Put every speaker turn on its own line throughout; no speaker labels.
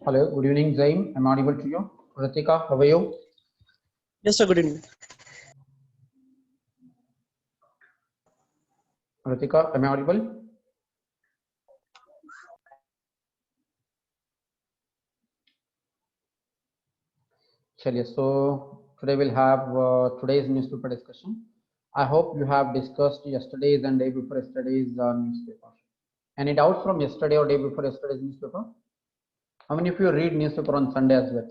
Hello, good evening, Zaim. I'm audible to you. Ritika, how are you?
Yes, sir. Good evening.
Ritika, am I audible? Chaliye, so today we'll have today's newspaper discussion. I hope you have discussed yesterday's and day before yesterday's newspaper. Any doubts from yesterday or day before yesterday's newspaper? How many of you read newspaper on Sunday as well?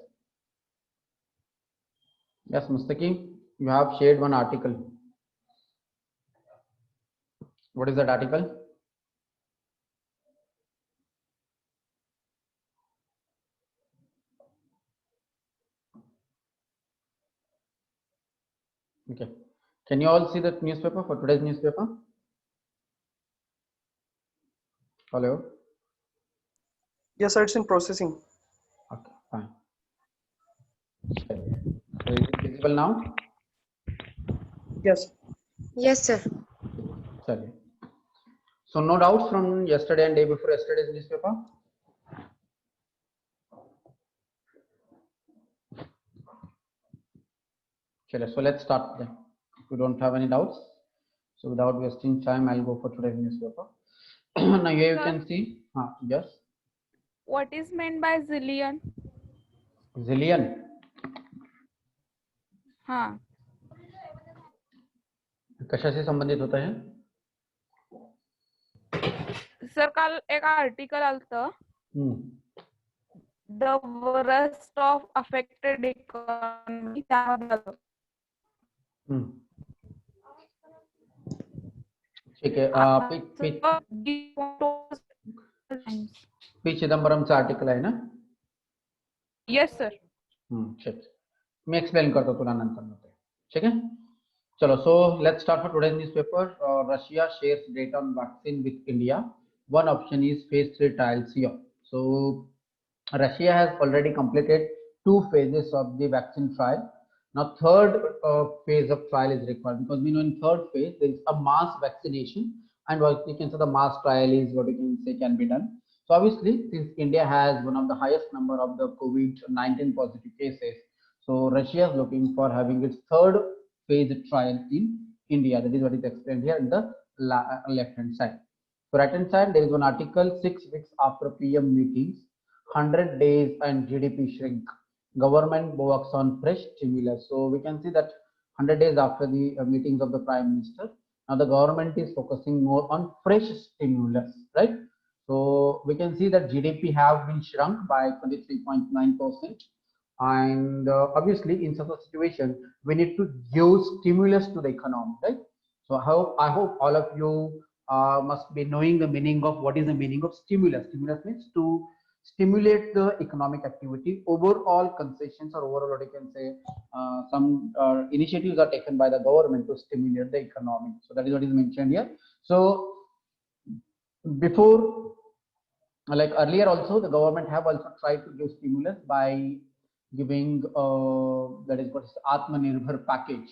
Yes, Mustaki, you have shared one article. What is that article? Okay. Can you all see that newspaper for today's newspaper? Hello?
Yes, sir. It's in processing.
Okay, fine. So is it visible now?
Yes.
Yes, sir.
Sorry. So no doubts from yesterday and day before yesterday's newspaper? Chale, so let's start then. If you don't have any doubts, so without wasting time, I'll go for today's newspaper. Now here you
Sir,
can see, yes,
what is meant by zillion?
zillion.
हाँ
कशाशी संबंधित होता है?
Sir काल एक article आलतं
hmm,
the worst of affected economy त्याबद्दल
hmm. ठीक आहे. पी चिदंबरमचं आर्टिकल आहे ना?
यस सर
ठीक. मी एक्सप्लेन करतो तुला नंतर. ठीक आहे. चलो, so let's start for today's newspaper. Russia shares data on vaccine with India. One option is phase 3 trials here. So Russia has already completed 2 phases of the vaccine trial. Now third phase of trial is required, because we know in third phase there is a mass vaccination, and what we can say the mass trial is what you can say can be done. So obviously, since India has one of the highest number of the COVID-19 positive cases, so Russia is looking for having its third phase trial in India. That is what is explained here in the left hand side. So right hand side, there is one article, 6 weeks after PM meetings, 100 days and GDP shrink. Government works on fresh stimulus. So we can see that 100 days after the meetings of the Prime Minister, now the government is focusing more on fresh stimulus, right? So we can see that GDP have been shrunk by 23.9%. And obviously, in such a situation, we need to give stimulus to the economy, right? So I hope all of you must be knowing the meaning of what is the meaning of stimulus. Stimulus means to stimulate the economic activity. Overall concessions or overall what you can say some initiatives are taken by the government to stimulate the economy. So that is what is mentioned here. So before, like earlier also, the government have also tried to give stimulus by giving that is what is Atmanirbhar package.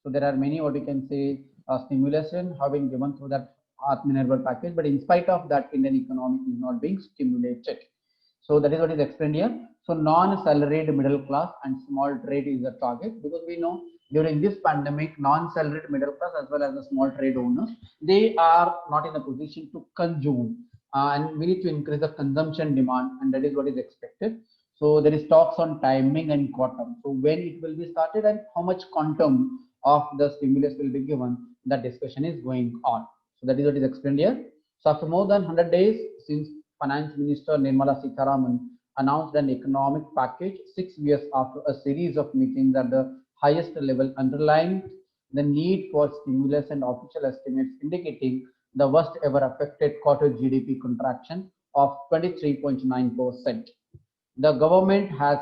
So there are many what you can say stimulation have been given through that Atmanirbhar package, but in spite of that, Indian economy is not being stimulated. So that is what is explained here. So non-salaried middle class and small trade is the target, because we know during this pandemic, non-salaried middle class as well as the small trade owners, they are not in a position to consume, and we need to increase the consumption demand, and that is what is expected. So there is talks on timing and quantum. So when it will be started and how much quantum of the stimulus will be given, that discussion is going on. So that is what is explained here. So after more than 100 days since Finance Minister Nirmala Sitharaman announced an economic package, 6 years after a series of meetings at the highest level underlined the need for stimulus, and official estimates indicating the worst ever affected quarter GDP contraction of 23.9%. The government has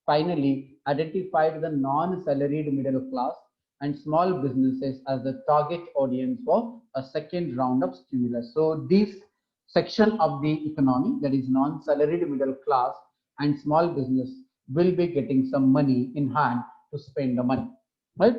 finally identified the non-salaried middle class and small businesses as the target audience for a second round of stimulus. So this section of the economy, that is non-salaried middle class and small business, will be getting some money in hand to spend the money, right?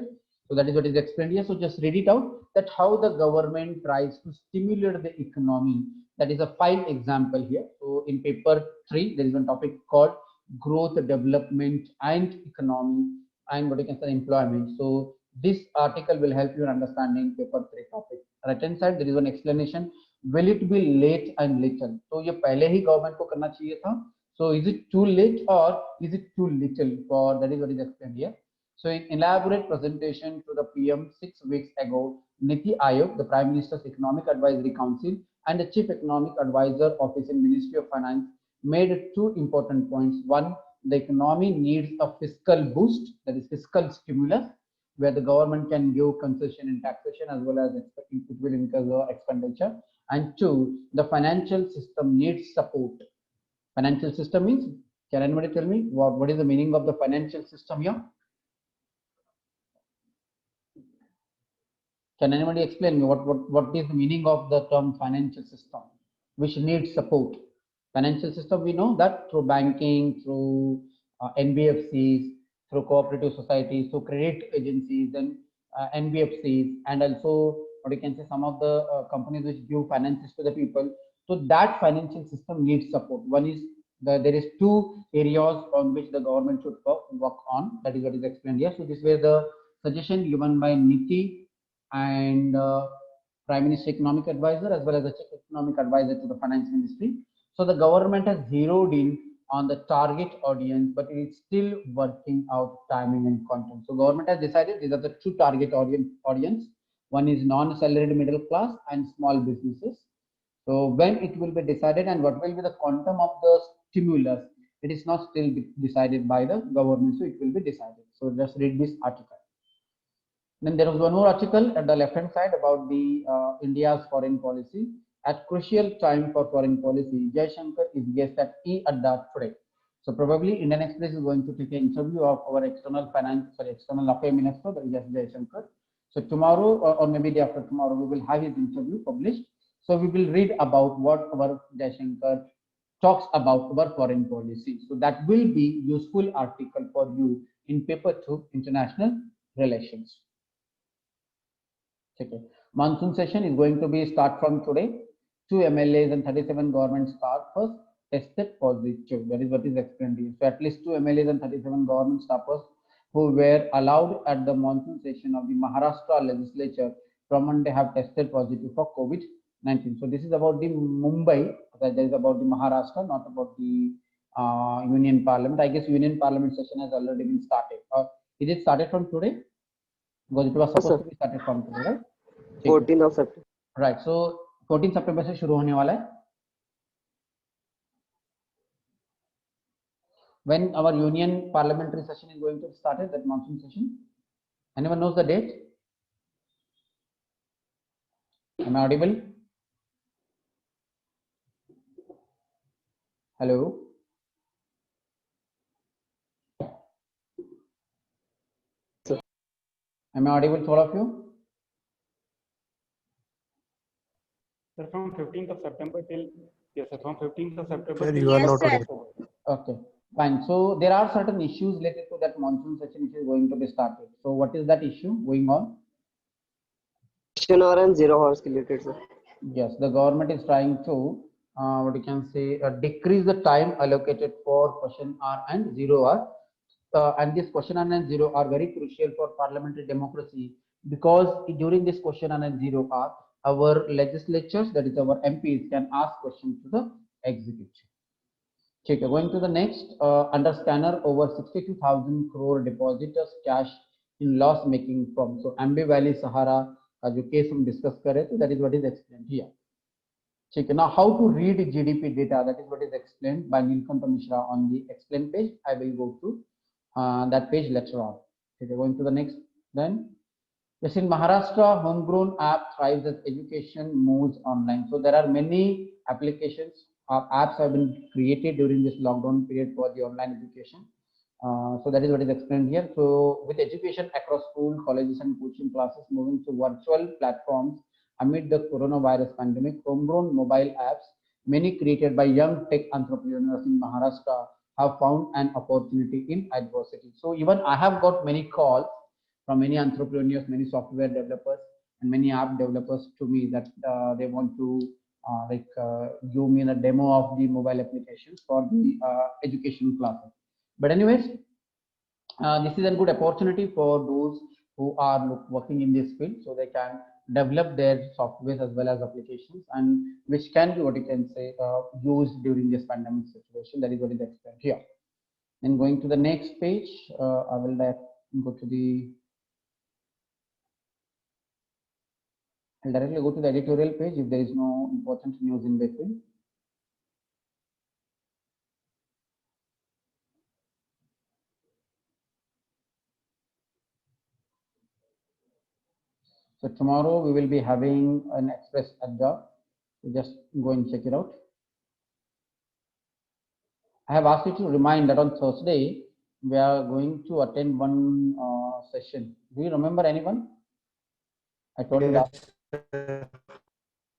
So that is what is explained here. So just read it out, that how the government tries to stimulate the economy. That is a fine example here. So in paper 3, there is one topic called growth, development and economy, and what you can say employment. So this article will help you in understanding paper 3 topic. Right hand side there is one explanation, will it be late and little. So ये पहले ही government को करना चाहिए था. So is it too late or is it too little for, that is what is explained here. So in elaborate presentation to the PM 6 weeks ago, Niti Aayog, the Prime Minister's Economic Advisory Council and the Chief Economic Advisor Office in Ministry of Finance made 2 important points. One, the economy needs a fiscal boost, that is fiscal stimulus, where the government can give concession in taxation as well as it will increase the expenditure. And 2, the financial system needs support. Financial system means, can anybody tell me what is the meaning of the financial system here? Can anybody explain me what is the meaning of the term financial system, which needs support? Financial system, we know that through banking, through NBFCs, through cooperative societies, through credit agencies and NBFCs, and also what you can say some of the companies which give finances to the people. So that financial system needs support. One is there is 2 areas on which the government should work on. That is what is explained here. So this was the suggestion given by Niti and Prime Minister Economic Advisor as well as the Chief Economic Advisor to the Finance Ministry. So the government has zeroed in on the target audience, but it is still working out timing and content. So government has decided these are the 2 target audience. One is non-salaried middle class and small businesses. So when it will be decided and what will be the quantum of the stimulus, it is not still decided by the government. So it will be decided. So just read this article. Then there was one more article at the left hand side about the India's foreign policy. At crucial time for foreign policy, Jaishankar is guest at E-Adda today. So probably Indian Express is going to take an interview of our external affairs minister, that is Jaishankar. So tomorrow or maybe day after tomorrow, we will have his interview published. So we will read about what our Jaishankar talks about our foreign policy. So that will be useful article for you in paper 2, international relations. Okay. Monsoon session is going to be start from today. 2 MLAs and 37 government staffers tested positive. That is what is explained here. So at least 2 MLAs and 37 government staffers who were allowed at the monsoon session of the Maharashtra legislature from Monday have tested positive for COVID-19. So this is about the Mumbai. That is about the Maharashtra, not about the Union Parliament. I guess Union Parliament session has already been started. Is it started from today? Because it was supposed to be started from today, right?
14th of September.
Right. So 14 September से शुरू होने वाला है. When our Union Parliamentary session is going to start, that monsoon session. Anyone knows the date? Am I audible? Hello.
Sir.
Am I audible to all of you?
Sir, from 15th of September till, yes, sir, from 15th of September.
Sir,
till
you are
yes,
not
sir.
audible.
Okay, fine. So there are certain issues related to that monsoon session which is going to be started. So what is that issue going on?
Question hour and 0 hours related, sir.
Yes, the government is trying to what you can say decrease the time allocated for question hour and 0 hour. And this question hour and 0 are very crucial for parliamentary democracy, because during this question hour and 0 hour, our legislatures, that is our MPs, can ask questions to the executive. Okay, going to the next, under scanner, over 62,000 crore depositors cash in loss making firm. So Ambi Valley Sahara का जो case हम discuss कर रहे थे, that is what is explained here. Okay, now how to read GDP data, that is what is explained by Nilkanta Mishra on the explain page. I will go through that page later on. Okay, going to the next then. Yes, in Maharashtra, homegrown app thrives as education moves online. So there are many applications or apps have been created during this lockdown period for the online education. So that is what is explained here. So with education across school, colleges and coaching classes moving to virtual platforms amid the coronavirus pandemic, homegrown mobile apps, many created by young tech entrepreneurs in Maharashtra, have found an opportunity in adversity. So even I have got many calls from many entrepreneurs, many software developers, and many app developers to me that they want to give me a demo of the mobile applications for the educational classes. But anyways, this is a good opportunity for those who are working in this field, so they can develop their software as well as applications, and which can be what you can say used during this pandemic situation. That is what is explained here. Then going to the next page, I will go to the I'll directly go to the editorial page if there is no important news in between. So tomorrow we will be having an express adda. So just go and check it out. I have asked you to remind that on Thursday we are going to attend one session. Do you remember anyone? I told you last.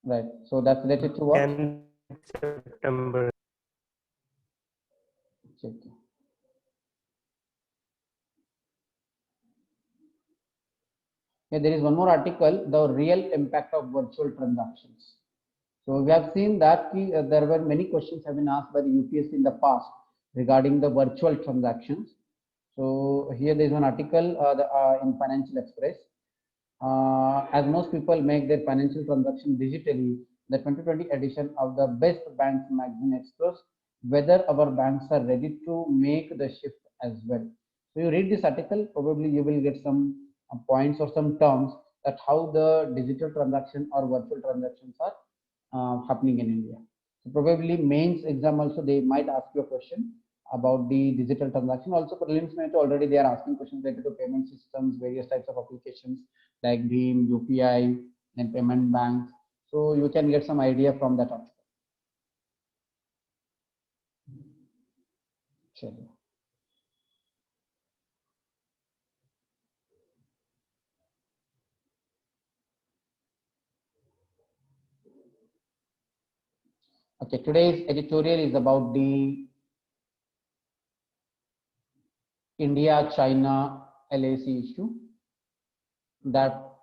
Right. So that's related to what?
10th September.
Check. Yeah, there is one more article, the real impact of virtual transactions. So we have seen that there were many questions have been asked by the UPSC in the past regarding the virtual transactions. So here there is one article in Financial Express. As most people make their financial transactions digitally, the 2020 edition of the Best Banks magazine explores whether our banks are ready to make the shift as well. So you read this article, probably you will get some points or some terms that how the digital transaction or virtual transactions are happening in India. So probably mains exam also they might ask you a question about the digital transaction. Also prelims already they are asking questions related to payment systems, various types of applications like Beam, UPI, and payment banks. So you can get some idea from that article. Sure. Okay, today's editorial is about the India-China LAC issue. That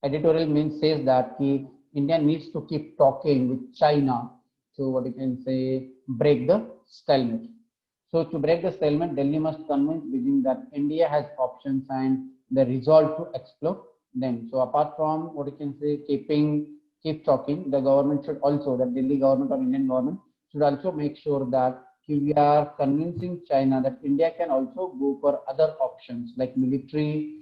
editorial means says that India needs to keep talking with China to what you can say break the stalemate. So to break the stalemate, Delhi must convince Beijing that India has options and the resolve to explore them. So apart from what you can say keep talking, the government should also, the Delhi government or Indian government should also make sure that we are convincing China that India can also go for other options like military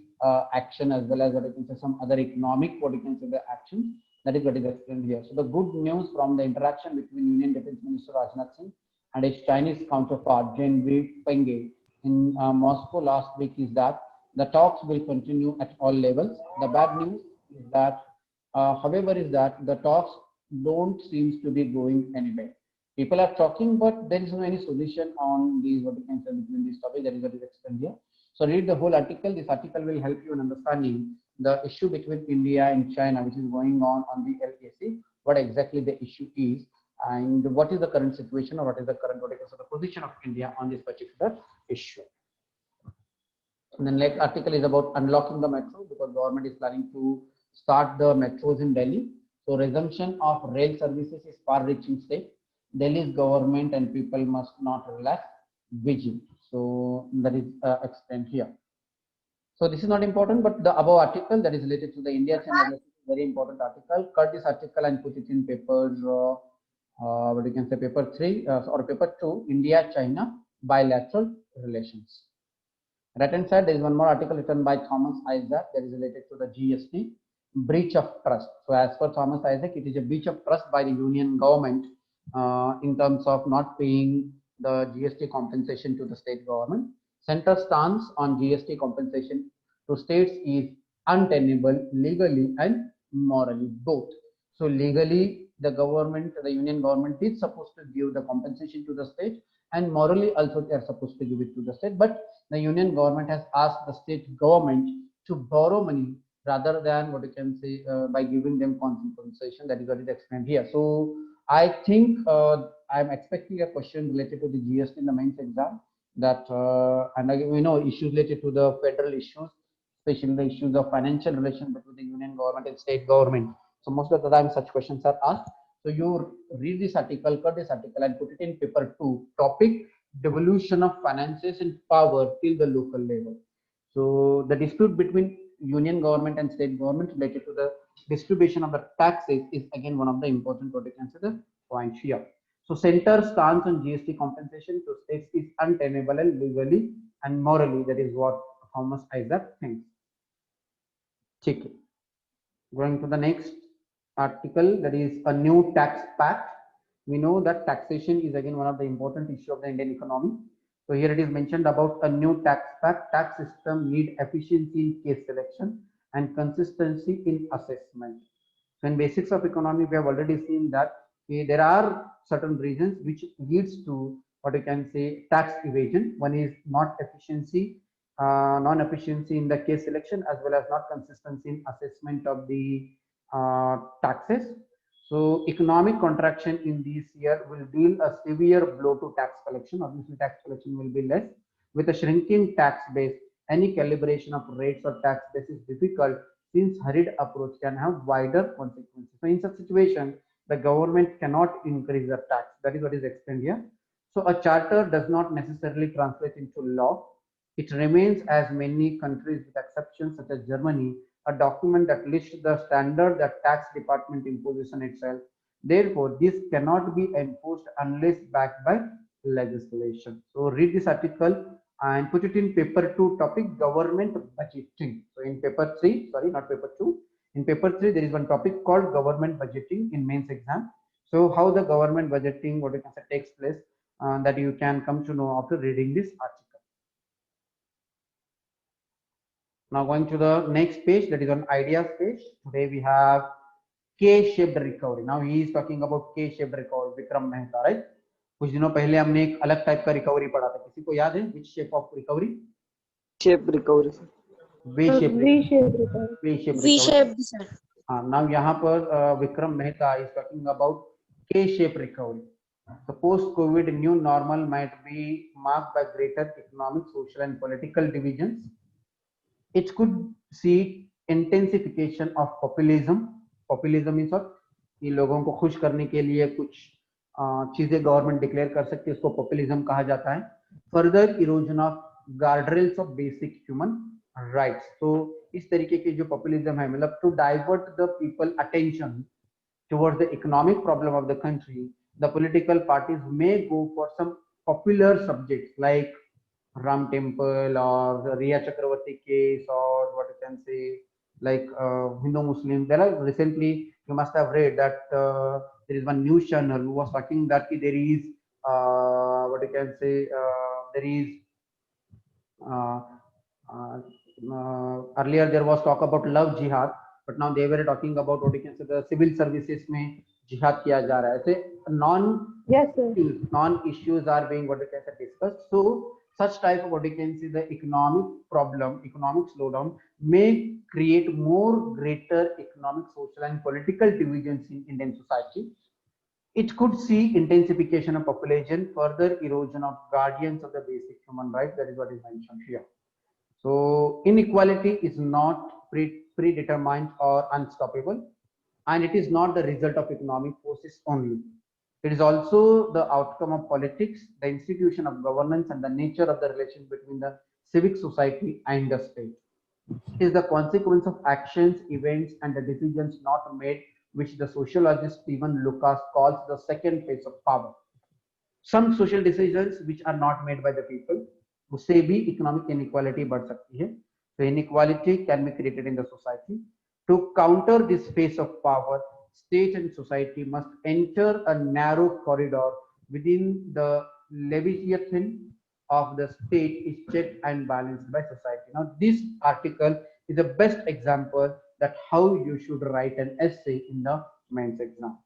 action as well as what you can say some other economic what you can say the action. That is what is explained here. So the good news from the interaction between Union Defense Minister Rajnath Singh and his Chinese counterpart Zheng Penge in Moscow last week is that the talks will continue at all levels. The bad news is that, however, is that the talks don't seem to be going anywhere. People are talking, but there is no any solution on these what you can say between these topics. That is what is explained here. So read the whole article. This article will help you in understanding the issue between India and China, which is going on the LAC. What exactly the issue is, and what is the current situation, or what is the current what is the position of India on this particular issue. And the next article is about unlocking the metro, because government is planning to start the metros in Delhi. So resumption of rail services is far-reaching step. Delhi's government and people must not relax vigil. So that is explained here. So this is not important, but the above article that is related to the India China very important article. Cut this article and put it in papers. What you can say paper 3 or paper 2, India China bilateral relations. Right hand side there is one more article written by Thomas Isaac that is related to the GST breach of trust. So as per Thomas Isaac, it is a breach of trust by the union government in terms of not paying the GST compensation to the state government. Central stance on GST compensation to states is untenable legally and morally both. So legally the government, the union government is supposed to give the compensation to the state, and morally also they are supposed to give it to the state, but the union government has asked the state government to borrow money rather than what you can say by giving them compensation. That is what is explained here. So I think I'm expecting a question related to the GST in the mains exam, that and we know issues related to the federal issues. especially the issues of financial relation between the union government and state government. So most of the time such questions are asked. So you read this article, cut this article and put it in paper 2, topic devolution of finances and power till the local level. So the dispute between union government and state government related to the distribution of the taxes is again one of the important what you consider points here. So center stance on GST compensation to states is untenable and legally and morally. That is what Thomas Isaac thinks. Check it. Going to the next article, that is a new tax pact. We know that taxation is again one of the important issue of the Indian economy. So here it is mentioned about a new tax pact. Tax system need efficiency in case selection and consistency in assessment. So in basics of economy, we have already seen that there are certain reasons which leads to what you can say tax evasion. One is not efficiency, non-efficiency in the case selection, as well as not consistency in assessment of the taxes. So economic contraction in this year will deal a severe blow to tax collection. Obviously, tax collection will be less. With a shrinking tax base, any calibration of rates or tax base is difficult since hurried approach can have wider consequences. So in such situation, the government cannot increase the tax. That is what is explained here. So a charter does not necessarily translate into law. It remains, as many countries with exceptions such as Germany, a document that lists the standard that tax department imposes on itself. Therefore, this cannot be enforced unless backed by legislation. So read this article and put it in paper 2, topic government budgeting. So in paper 3, sorry, not paper 2, in paper 3 there is one topic called government budgeting in mains exam. So how the government budgeting, what you can say, takes place, that you can come to know after reading this article. Now going to the next page, that is on ideas page. Today we have K-shaped recovery. Now he is talking about K-shaped recovery. Vikram Mehta, right? कुछ दिनों पहले हमने एक अलग type का recovery पढ़ा था. किसी को याद है which shape of recovery?
Shape recovery.
V-shaped recovery.
V-shaped, sir.
Now यहाँ पर Vikram Mehta is talking about K-shaped recovery. The post-COVID new normal might be marked by greater economic, social, and political divisions. It could see intensification of populism. Populism means what? कि लोगों को खुश करने के लिए कुछ चीजें गवर्नमेंट डिक्लेयर कर सकती है, उसको पॉपुलिज्म कहा जाता है. Further erosion of guardrails of basic human rights. तो इस तरीके की जो पॉपुलिज्म है, मतलब to divert the people attention towards the economic problem of the country, the political parties may go for some popular subjects like Ram Temple or the Riya Chakravarti case, or what you can say like Hindu Muslim. There are recently, you must have read that there is one news channel who was talking that there is what you can say there is earlier there was talk about love jihad, but now they were talking about what you can say the civil services में jihad किया जा रहा है. ऐसे non issues are being what you can say discussed. So such type of what you can see the economic problem, economic slowdown may create more greater economic, social, and political divisions in Indian society. It could see intensification of population, further erosion of guardians of the basic human rights. That is what is mentioned here. So inequality is not predetermined or unstoppable, and it is not the result of economic forces only. It is also the outcome of politics, the institution of governance, and the nature of the relation between the civic society and the state. It is the consequence of actions, events, and the decisions not made, which the sociologist Stephen Lucas calls the second phase of power. Some social decisions which are not made by the people, उससे भी economic inequality बढ़ सकती है. So inequality can be created in the society. To counter this phase of power, state and society must enter a narrow corridor within the leviathan of the state is checked and balanced by society. Now this article is the best example that how you should write an essay in the mains exam.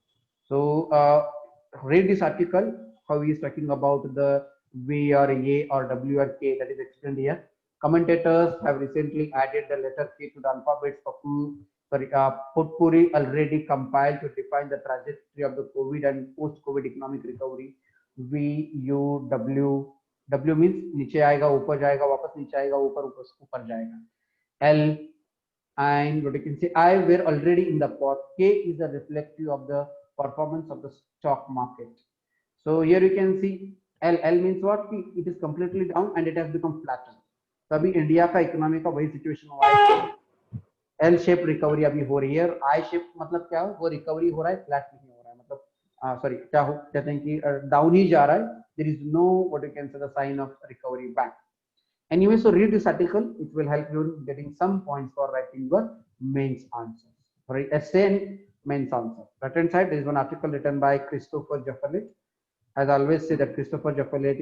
So read this article, how he is talking about the V or A or W or K, that is explained here. Commentators have recently added the letter K to the alphabet potpourri already compiled to define the trajectory of the COVID and post-COVID economic recovery. V, U, W. W means नीचे आएगा, ऊपर जाएगा, वापस नीचे आएगा, ऊपर ऊपर जाएगा. L, and what you can say I were already in the pot. K is a reflective of the performance of the stock market. So here you can see L means what? It is completely down and it has become flattened. तो अभी India का economy का वही situation हुआ है, L shape recovery अभी हो रही है। आई शेप मतलब क्या हो, वो रिकवरी हो रहा है, फ्लैट नहीं हो रहा है, मतलब सॉरी क्या हो कहते हैं कि डाउन ही जा रहा है। There is no what you can say the sign of recovery back. Anyway, so read this article. It will help you in getting some points for writing your mains answer. For essay and mains answer. Right hand side, there is one article written by Christopher Jaffelet. As I always say that Christopher Jaffelet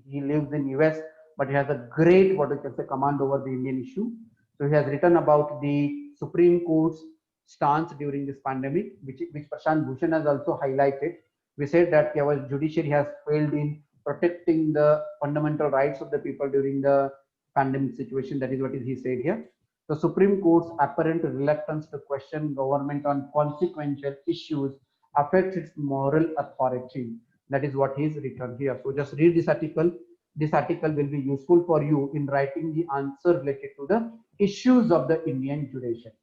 he lives in US, but he has a great what you can say command over the Indian issue. So he has written about the Supreme Court's stance during this pandemic, which Prashant Bhushan has also highlighted. We said that our judiciary has failed in protecting the fundamental rights of the people during the pandemic situation. That is what he said here. The Supreme Court's apparent reluctance to question government on consequential issues affects its moral authority. That is what is written here. So just read this article. This article will be useful for you in writing the answer related to the issues of the Indian judiciary.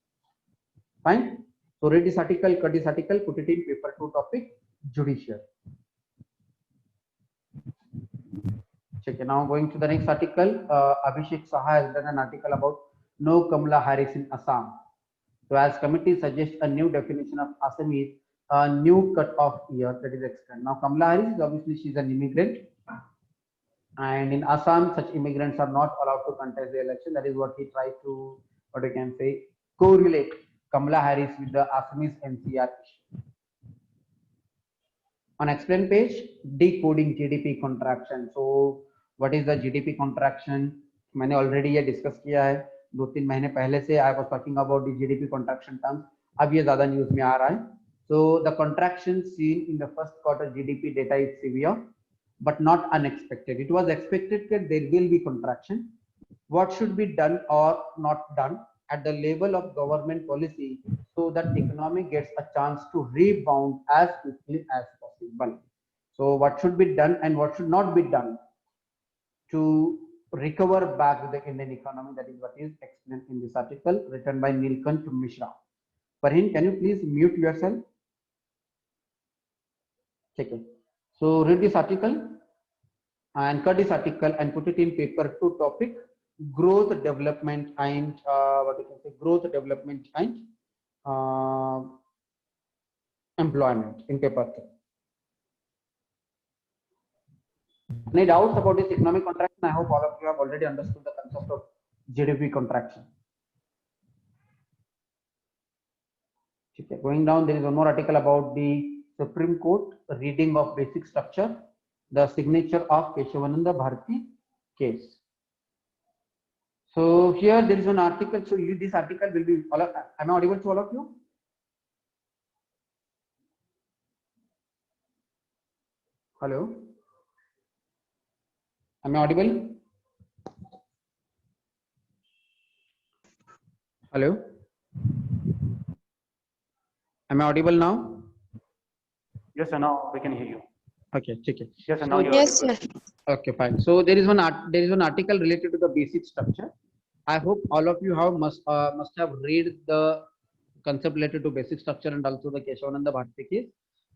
Fine. So read this article, cut this article, put it in paper 2 topic judiciary. Okay, now going to the next article, Abhishek Saha has done an article about no Kamala Harris in Assam. So as committee suggests a new definition of Assamese, a new cut-off year, that is extend. Now Kamala Harris, obviously she's an immigrant, and in Assam such immigrants are not allowed to contest the election. That is what he tried to, what you can say, correlate Kamala Harris with the Assamese NCR issue. On explain page, decoding GDP contraction. So what is the GDP contraction? मैंने already ये discuss किया है 2-3 महीने पहले से. I was talking about the GDP contraction terms. अब ये ज़्यादा news में आ रहा है. So the contraction seen in the first quarter GDP data is severe, but not unexpected. It was expected that there will be contraction. What should be done or not done at the level of government policy so that the economy gets a chance to rebound as quickly as possible? So what should be done and what should not be done to recover back the Indian economy? That is what is explained in this article written by Nilkant Mishra. Farhin, can you please mute yourself? Okay. So read this article and cut this article and put it in paper 2 topic growth development and what you can say growth development and employment in paper 3. Any doubts about this economic contraction? I hope all of you have already understood the concept of GDP contraction. Okay. Going down, there is one more article about the Supreme Court reading of basic structure, the signature of Keshavananda Bharati case. So here there is an article. So this article will be all of, am I audible to all of you? Hello? Am I audible? Hello? Am I audible now?
Yes, sir. Now we can hear you.
Okay, check it.
Yes, sir. Now you are
Yes,
audible.
sir.
Okay, fine. So there is one article related to the basic structure. I hope all of you have must have read the concept related to basic structure and also the Keshavananda Bharati case.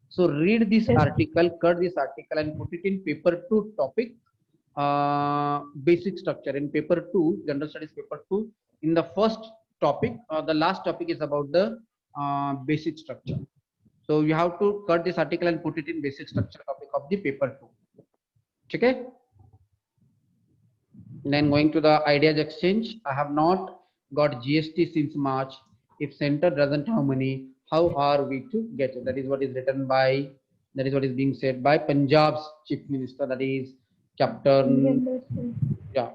So read this article, cut this article and put it in paper 2 topic basic structure. In paper 2, general studies paper 2, in the first topic, the last topic is about the basic structure. So you have to cut this article and put it in basic structure topic of the paper 2. Okay. Then going to the ideas exchange, I have not got GST since March. If center doesn't have money, how are we to get it? That is what is written by, that is what is being said by Punjab's chief minister, that is Captain, yeah.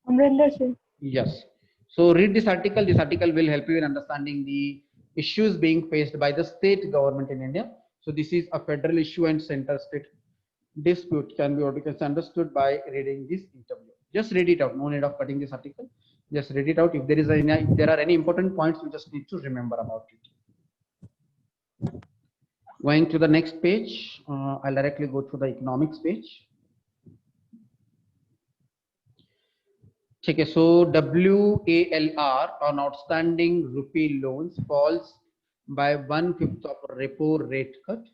Amrinder Singh.
Yes. So read this article. This article will help you in understanding the issues being faced by the state government in India. So this is a federal issue and center state dispute can be understood by reading this interview. Just read it out. No need of cutting this article. Just read it out. If there is if there are any important points, you just need to remember about it. Going to the next page, I'll directly go to the economics page. ठीक है, so WALR on outstanding rupee loans falls by 1/5 of repo rate cut.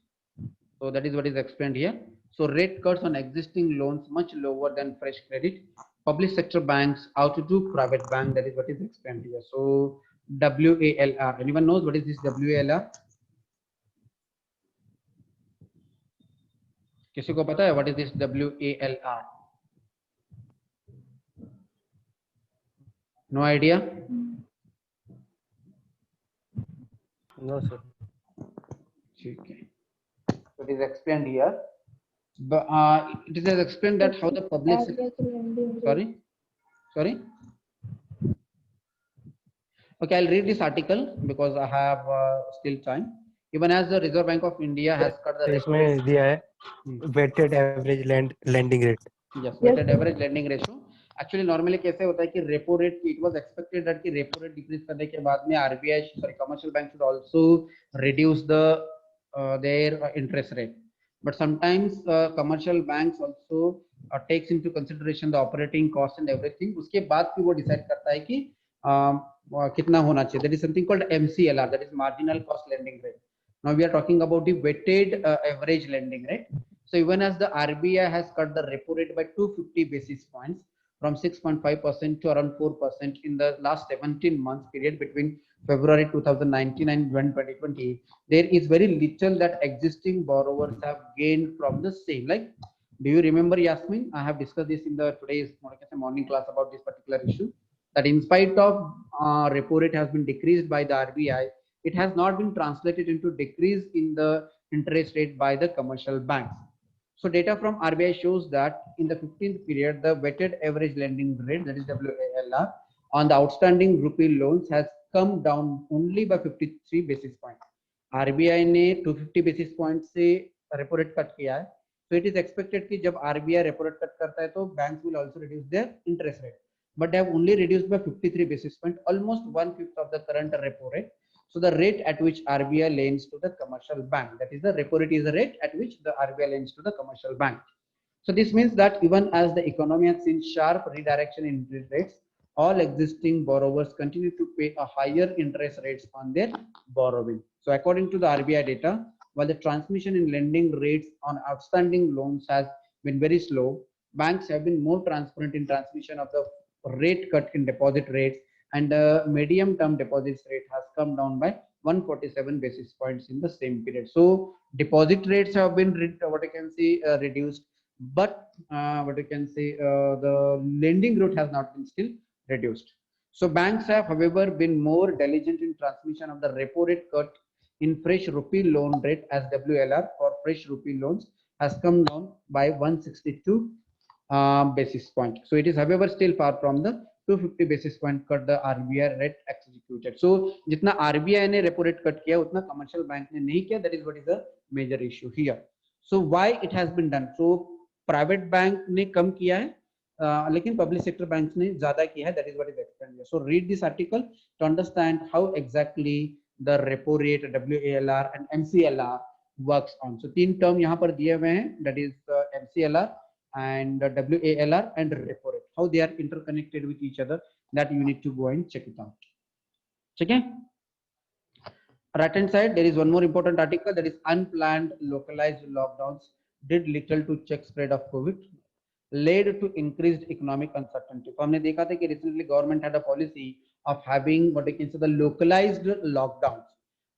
So that is what is explained here. So rate cuts on existing loans much lower than fresh credit. Public sector banks out to private bank. That is what is explained here. So WALR. Anyone knows what is this WALR? किसी को पता है what is this WALR? No idea.
No, sir.
ठीक है. So it is explained here. But it is explained that how the public sorry. Okay, I'll read this article because I have still time. Even as the Reserve Bank of India has cut the
इसमें दिया है weighted average lending rate.
yes, weighted average lending ratio. Actually normally कैसे होता है कि repo rate, it was expected that कि repo rate decrease करने के बाद में RBI sorry commercial bank should also reduce the their interest rate. But sometimes commercial banks also takes into consideration the operating cost and everything. उसके बाद फिर वो decide करता है कि कितना होना चाहिए. That is something called MCLR, that is marginal cost lending rate. Now we are talking about the weighted average lending rate. So even as the RBI has cut the repo rate by 250 basis points from 6.5% to around 4% in the last 17 months period between February 2019 and June 2020, there is very little that existing borrowers have gained from the same. Like, do you remember, Yasmin? I have discussed this in the today's morning class about this particular issue. That in spite of repo rate has been decreased by the RBI, it has not been translated into decrease in the interest rate by the commercial banks. So data from RBI shows that in the 15th period, the weighted average lending rate, that is WALR, on the outstanding rupee loans has come down only by 53 basis points. RBI ने 250 basis points से repo rate cut किया है. So it is expected कि जब RBI repo rate cut करता है तो banks will also reduce their interest rate. But they have only reduced by 53 basis points, almost 1/5 of the current repo rate. So the rate at which RBI lends to the commercial bank, that is the repo rate is the rate at which the RBI lends to the commercial bank. So this means that even as the economy has seen sharp redirection in interest rates, all existing borrowers continue to pay a higher interest rates on their borrowing. So according to the RBI data, while the transmission in lending rates on outstanding loans has been very slow, banks have been more transparent in transmission of the rate cut in deposit rates, and the medium term deposits rate has come down by 147 basis points in the same period. So deposit rates have been reduced, but the lending rate has not been still reduced. So banks have, however, been more diligent in transmission of the repo rate cut in fresh rupee loan rate, as WLR for fresh rupee loans has come down by 162 basis point. So it is, however, still far from the 250 basis point cut the RBI rate executed. So जितना RBI ने repo rate cut किया उतना commercial bank ने नहीं किया. That is what is the major issue here. So why it has been done? So private bank ने कम किया है, लेकिन public sector banks ने ज़्यादा किया है. That is what is explained here. So read this article to understand how exactly the repo rate, WALR and MCLR works on. So तीन term यहाँ पर दिए हुए हैं. That is MCLR and WALR and repo rate, how they are interconnected with each other, that you need to go and check it out. Okay. Right hand side, there is one more important article, that is unplanned localized lockdowns did little to check spread of COVID, led to increased economic uncertainty. तो हमने देखा था कि recently government had a policy of having what you can say the localized lockdowns,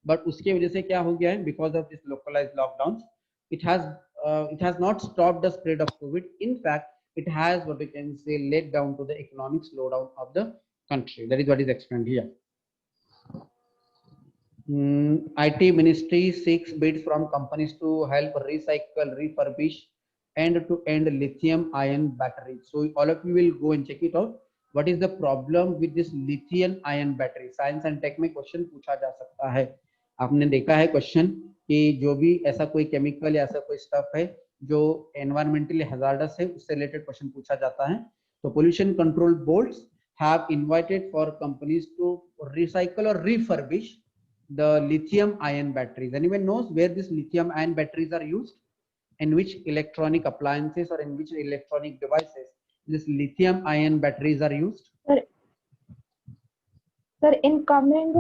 but उसके वजह से क्या हो गया है, because of this localized lockdowns, it has not stopped the spread of COVID. In fact, it has what we can say led down to the economic slowdown of the country. That is what is explained here. IT Ministry seeks bids from companies to help recycle, refurbish, and to end lithium-ion batteries. So all of you will go and check it out. What is the problem with this lithium-ion battery? Science and Tech में question पूछा जा सकता है. आपने देखा है question कि जो भी ऐसा कोई केमिकल या ऐसा कोई स्टफ है जो एनवायरमेंटली हजार्डस है, उससे रिलेटेड क्वेश्चन पूछा जाता है. तो pollution control boards have invited for companies to recycle और refurbish the lithium ion batteries. Anyone knows where these lithium ion batteries are used? In which electronic appliances or in which electronic devices this lithium ion batteries are used?
Sir, in coming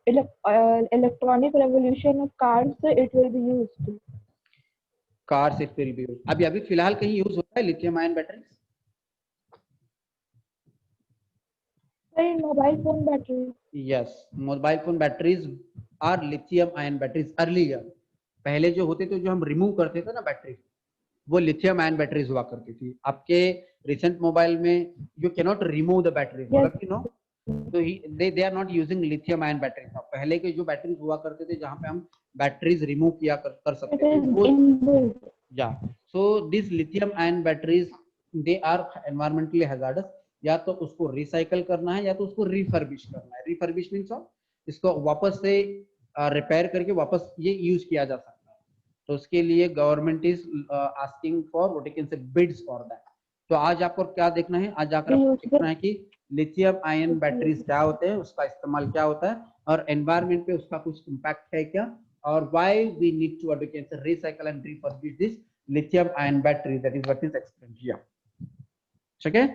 electronic revolution of cars, it will be used.
Cars it will be used. अभी फिलहाल कहीं use होता है lithium ion batteries?
Sir, in mobile phone battery.
Yes, mobile phone batteries are lithium ion batteries earlier. पहले जो होते थे, जो हम रिमूव करते थे ना बैटरी, वो लिथियम आयन बैटरीज हुआ करती थी. आपके रिसेंट मोबाइल में you can not remove the batteries, you know, तो they are not using lithium ion batteries. पहले के जो बैटरीज हुआ करते थे जहां पे हम बैटरीज रिमूव किया कर सकते थे वो, या so this lithium ion batteries they are environmentally hazardous. या तो उसको रिसाइकल करना है या तो उसको रिफर्बिश करना है. रिफर्बिश मींस इसको वापस से रिपेयर करके वापस ये यूज किया जा सकता है. तो उसके लिए government is asking for what you can say bids for that. तो आज आपको क्या देखना है, आज जाकर आपको देखना है कि लिथियम आयन बैटरीज क्या होते हैं, उसका इस्तेमाल क्या होता है और एनवायरमेंट पे उसका कुछ इम्पैक्ट है क्या, और why we need to what you can say recycle and refurbish this lithium ion battery. That is what is explained here. Okay,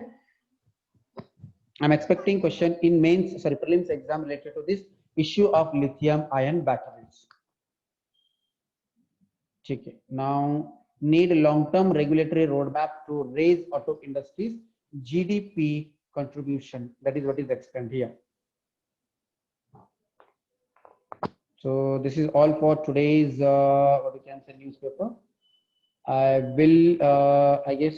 I'm expecting question in mains, sorry, prelims exam related to this issue of lithium ion batteries. Okay, now need long term regulatory roadmap to raise auto industries GDP contribution. That is what is explained here. So this is all for today's what you can say newspaper. I will I guess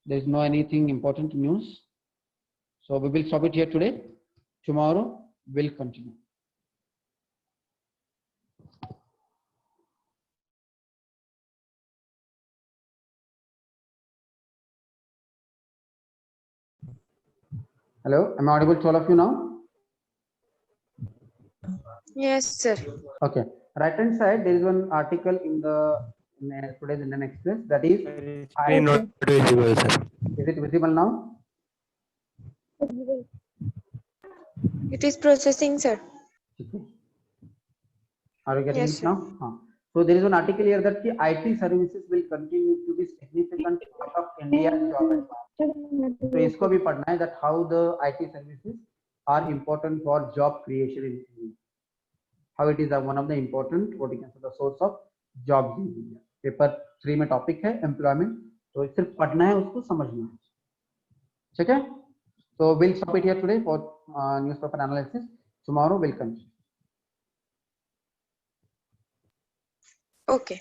there is no anything important news, so we will stop it here today. Tomorrow we'll continue. Hello, am I audible to all of you now?
Yes, sir.
Okay, right hand side there is one article in the today's Indian Express, that is
Screen not visible, sir.
is it visible now?
It is processing, sir.
Are you getting
Yes,
it now? So there is an article here that the IT services will continue to be significant part of India's job environment. So इसको भी पढ़ना है that how the IT services are important for job creation in India. How it is one of the important, what you can say, the source of jobs in India. Paper 3 में topic है employment, तो सिर्फ पढ़ना है, उसको समझना है. ठीक है, so we'll stop it here today for newspaper analysis. Tomorrow we'll continue.
Okay.